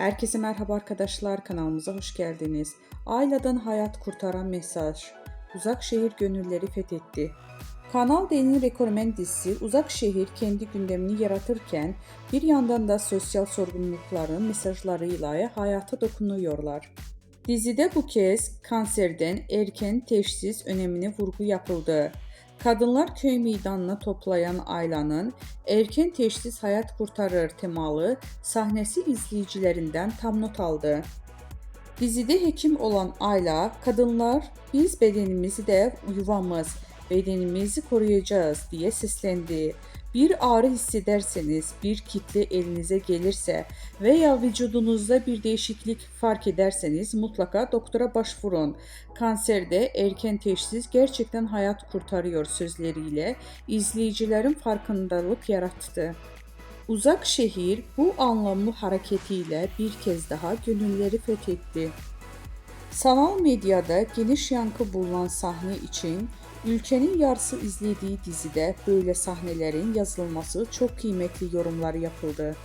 Herkese merhaba arkadaşlar, kanalımıza hoş geldiniz. Ailədən hayat kurtaran mesaj. Uzak şehir gönülleri fethetti. Kanal D'nin rekormen dizisi Uzak Şehir kendi gündemini yaratırken bir yandan da sosyal sorumlulukların mesajlarıyla hayata dokunuyorlar. Dizide bu kez kanserden erken teşhis önemine vurgu yapıldı. Kadınlar köy meydanına toplayan Ayla'nın erken teşhis hayat kurtarır temalı sahnesi izleyicilerinden tam not aldı. Dizide hekim olan Ayla, kadınlar biz bedenimizi de yuvamız, bedenimizi koruyacağız diye seslendi. Bir ağrı hissederseniz, bir kitle elinize gelirse veya vücudunuzda bir değişiklik fark ederseniz mutlaka doktora başvurun. Kanserde erken teşhis gerçekten hayat kurtarıyor sözleriyle izleyicilerin farkındalık yarattı. Uzak şehir bu anlamlı hareketiyle bir kez daha gönülleri fethetti. Sanal medyada geniş yankı bulunan sahne için ülkenin yarısı izlediği dizide böyle sahnelerin yazılması çok kıymetli yorumlar yapıldı.